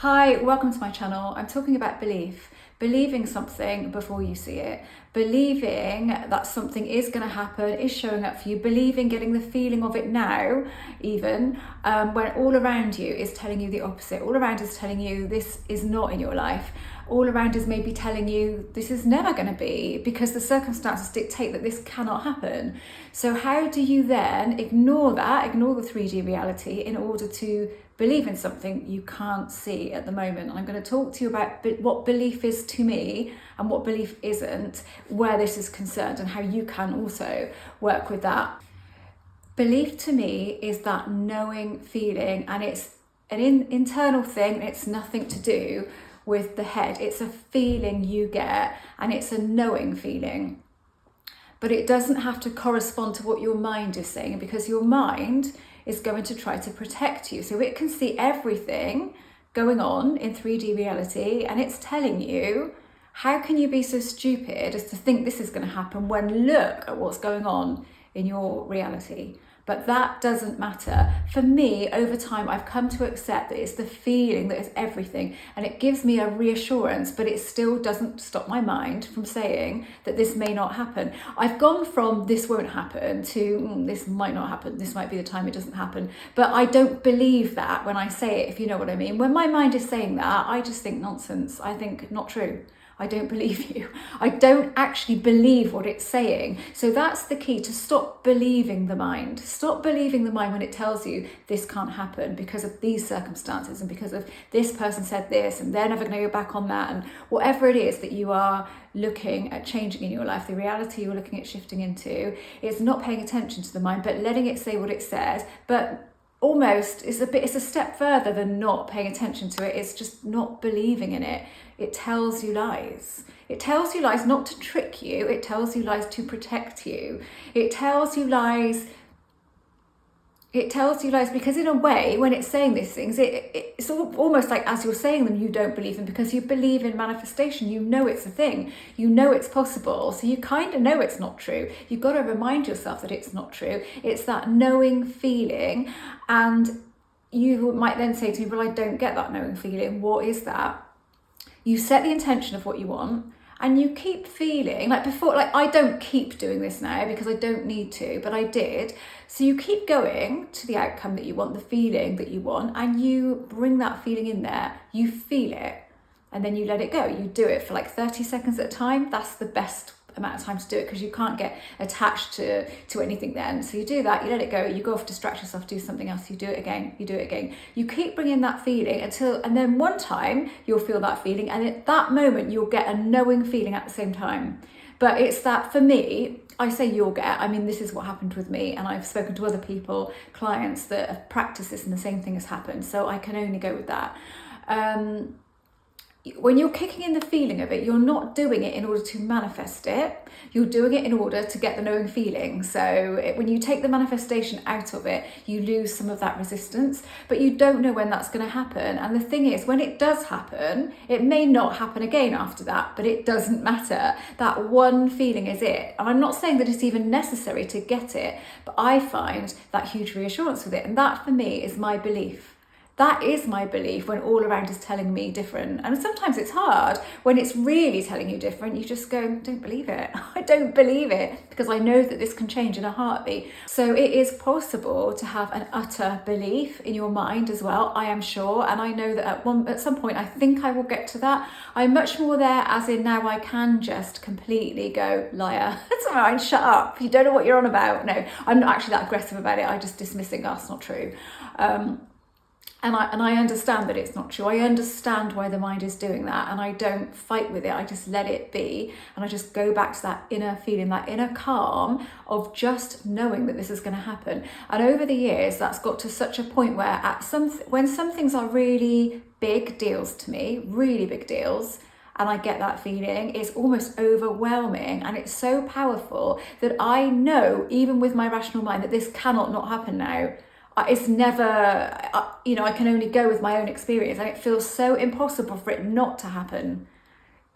Hi, welcome to my channel. I'm talking about belief. Believing something before you see it. Believing that something is going to happen, is showing up for you. Believing, getting the feeling of it now, even when all around you is telling you the opposite. All around is telling you this is not in your life. All around is maybe telling you this is never going to be, because the circumstances dictate that this cannot happen. So how do you then ignore that, ignore the 3D reality in order to believe in something you can't see at the moment? And I'm going to talk to you about what belief is to me and what belief isn't, where this is concerned, and how you can also work with that. Belief to me is that knowing feeling, and it's an internal thing. It's nothing to do with the head. It's a feeling you get, and it's a knowing feeling. But it doesn't have to correspond to what your mind is saying, because your mind is going to try to protect you. So it can see everything going on in 3D reality, and it's telling you, how can you be so stupid as to think this is going to happen when look at what's going on in your reality? But that doesn't matter. For me, over time, I've come to accept that it's the feeling that is everything, and it gives me a reassurance, but it still doesn't stop my mind from saying that this may not happen. I've gone from this won't happen to this might not happen. This might be the time it doesn't happen. But I don't believe that when I say it, if you know what I mean. When my mind is saying that, I just think nonsense. I think not true. I don't believe you. I don't actually believe what it's saying. So that's the key, to stop believing the mind. Stop believing the mind when it tells you this can't happen because of these circumstances, and because of this person said this, and they're never going to go back on that, and whatever it is that you are looking at changing in your life, the reality you're looking at shifting into, is not paying attention to the mind, but letting it say what it says. But almost it's a step further than not paying attention to it. It's just not believing in it. It tells you lies. It tells you lies not to trick you. It tells you lies to protect you. It tells you lies. It tells you lies because, in a way, when it's saying these things, it's almost like as you're saying them, you don't believe them, because you believe in manifestation. You know it's a thing. You know it's possible. So you kind of know it's not true. You've got to remind yourself that it's not true. It's that knowing feeling. And you might then say to me, well, I don't get that knowing feeling. What is that? You set the intention of what you want, and you keep feeling like before. Like, I don't keep doing this now because I don't need to, but I did. So you keep going to the outcome that you want, the feeling that you want, and you bring that feeling in there. You feel it, and then you let it go. You do it for like 30 seconds at a time. That's the best amount of time to do it, because you can't get attached to anything then. So you do that, you let it go, you go off, distract yourself, do something else, you do it again, you do it again. You keep bringing that feeling and then one time you'll feel that feeling, and at that moment you'll get a knowing feeling at the same time. But it's that, for me, I say you'll get, I mean, this is what happened with me, and I've spoken to other people, clients that have practiced this, and the same thing has happened. So I can only go with that. When you're kicking in the feeling of it, you're not doing it in order to manifest it. You're doing it in order to get the knowing feeling. So when you take the manifestation out of it, you lose some of that resistance, but you don't know when that's going to happen. And the thing is, when it does happen, it may not happen again after that, but it doesn't matter. That one feeling is it. And I'm not saying that it's even necessary to get it, but I find that huge reassurance with it. And that, for me, is my belief. That is my belief when all around is telling me different. And sometimes it's hard when it's really telling you different. You just go, don't believe it. I don't believe it, because I know that this can change in a heartbeat. So it is possible to have an utter belief in your mind as well, I am sure. And I know that at some point, I think I will get to that. I'm much more there, as in now I can just completely go, liar. That's all right, shut up. You don't know what you're on about. No, I'm not actually that aggressive about it. I just dismiss it. That's not true. And I understand that it's not true. I understand why the mind is doing that, and I don't fight with it. I just let it be, and I just go back to that inner feeling, that inner calm of just knowing that this is going to happen. And over the years, that's got to such a point where when some things are really big deals to me, really big deals, and I get that feeling, it's almost overwhelming, and it's so powerful that I know, even with my rational mind, that this cannot not happen now. It's never, I can only go with my own experience, and it feels so impossible for it not to happen.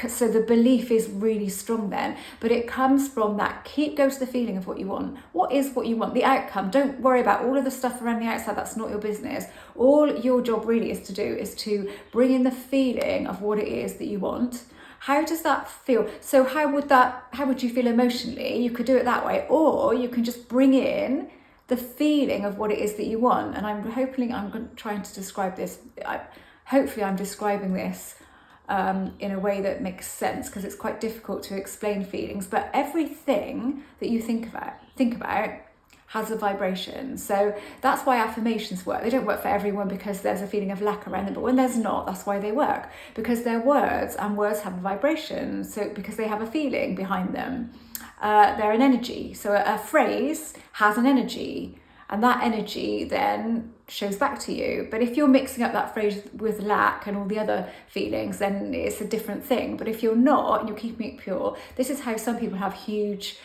So the belief is really strong then, but it comes from that go to the feeling of what you want. What is what you want? The outcome. Don't worry about all of the stuff around the outside. That's not your business. All your job really is to do is to bring in the feeling of what it is that you want. How does that feel? So how would you feel emotionally? You could do it that way, or you can just bring in the feeling of what it is that you want. And I'm trying to describe this. Hopefully I'm describing this in a way that makes sense, because it's quite difficult to explain feelings, but everything that you think about has a vibration. So that's why affirmations work. They don't work for everyone because there's a feeling of lack around them, but when there's not, that's why they work, because they're words, and words have a vibration, so because they have a feeling behind them. They're an energy. So a phrase has an energy, and that energy then shows back to you. But if you're mixing up that phrase with lack and all the other feelings, then it's a different thing. But if you're not, and you're keeping it pure, this is how some people have huge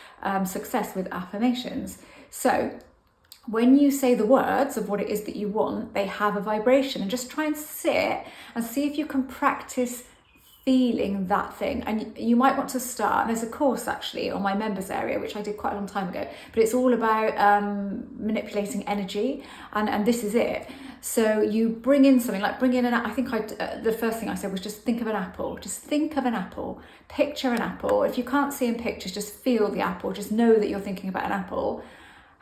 success with affirmations. So when you say the words of what it is that you want, they have a vibration, and just try and sit and see if you can practice feeling that thing. And you might want to start, and there's a course actually on my members area which I did quite a long time ago, but it's all about manipulating energy, and this is it. So you bring in something like the first thing I said was just think of an apple. Just think of an apple, picture an apple. If you can't see in pictures, just feel the apple, just know that you're thinking about an apple.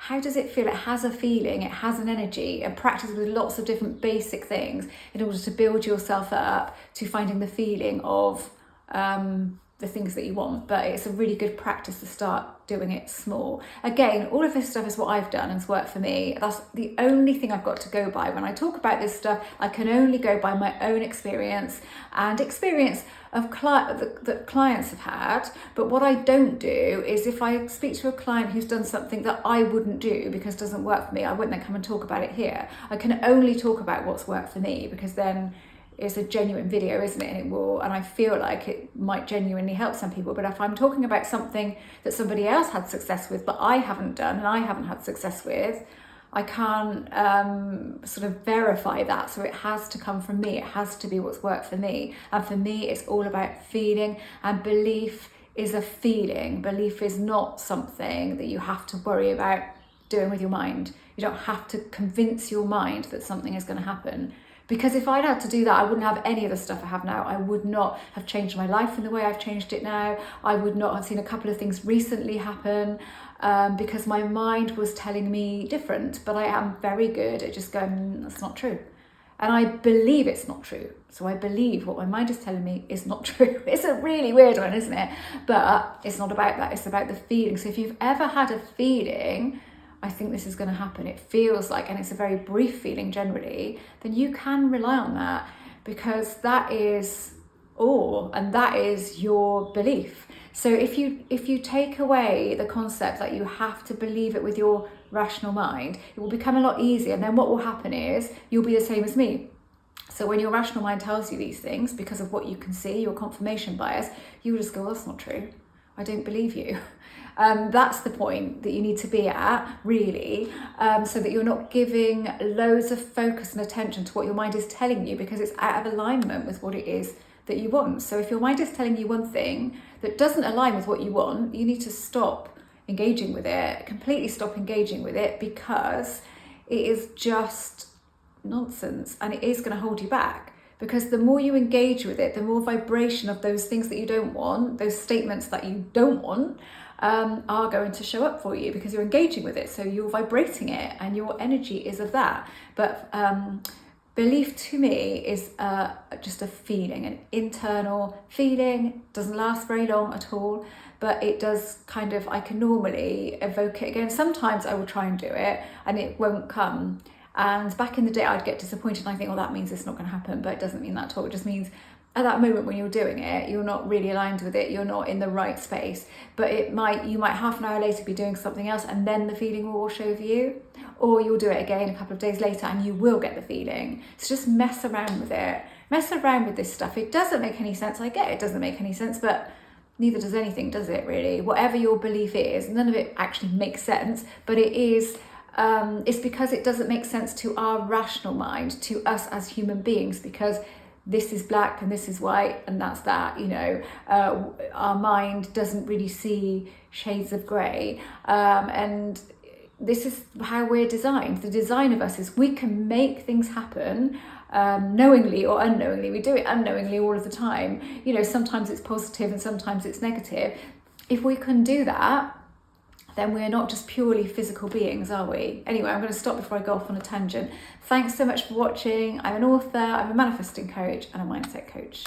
How does it feel? It has a feeling, it has an energy, and practice with lots of different basic things in order to build yourself up to finding the feeling of the things that you want. But it's a really good practice to start doing it small. Again, all of this stuff is what I've done and it's worked for me. That's the only thing I've got to go by. When I talk about this stuff, I can only go by my own experience and experience of that clients have had. But what I don't do is, if I speak to a client who's done something that I wouldn't do because it doesn't work for me, I wouldn't then come and talk about it here. I can only talk about what's worked for me, because then it's a genuine video, isn't it? And I feel like it might genuinely help some people. But if I'm talking about something that somebody else had success with, but I haven't done and I haven't had success with, I can't sort of verify that. So it has to come from me. It has to be what's worked for me. And for me, it's all about feeling, and belief is a feeling. Belief is not something that you have to worry about doing with your mind. You don't have to convince your mind that something is going to happen. Because if I'd had to do that, I wouldn't have any of the stuff I have now. I would not have changed my life in the way I've changed it now. I would not have seen a couple of things recently happen because my mind was telling me different. But I am very good at just going, that's not true. And I believe it's not true. So I believe what my mind is telling me is not true. It's a really weird one, isn't it? But it's not about that. It's about the feeling. So if you've ever had a feeling, I think this is going to happen, it feels like, and it's a very brief feeling generally, then you can rely on that, because that is all, and that is your belief. So if you take away the concept that you have to believe it with your rational mind, it will become a lot easier. And then what will happen is you'll be the same as me. So when your rational mind tells you these things, because of what you can see, your confirmation bias, you will just go, well, that's not true. I don't believe you. That's the point that you need to be at, really, so that you're not giving loads of focus and attention to what your mind is telling you, because it's out of alignment with what it is that you want. So if your mind is telling you one thing that doesn't align with what you want, you need to stop engaging with it, completely stop engaging with it, because it is just nonsense and it is going to hold you back. Because the more you engage with it, the more vibration of those things that you don't want, those statements that you don't want, are going to show up for you, because you're engaging with it. So you're vibrating it, and your energy is of that. But belief to me is just a feeling, an internal feeling. Doesn't last very long at all, but it does kind of, I can normally evoke it again. Sometimes I will try and do it and it won't come. And back in the day, I'd get disappointed and I think, well, that means it's not going to happen. But it doesn't mean that at all. It just means at that moment when you're doing it, you're not really aligned with it. You're not in the right space. But you might half an hour later be doing something else, and then the feeling will wash over you. Or you'll do it again a couple of days later and you will get the feeling. So just mess around with it. Mess around with this stuff. It doesn't make any sense. I get it doesn't make any sense, but neither does anything, does it really? Whatever your belief is, none of it actually makes sense, but it is... it's because it doesn't make sense to our rational mind, to us as human beings, because this is black and this is white and that's that, you know. Our mind doesn't really see shades of grey, and this is how we're designed. The design of us is we can make things happen, knowingly or unknowingly. We do it unknowingly all of the time. You know, sometimes it's positive and sometimes it's negative. If we can do that, then we're not just purely physical beings, are we? Anyway, I'm going to stop before I go off on a tangent. Thanks so much for watching. I'm an author, I'm a manifesting coach and a mindset coach.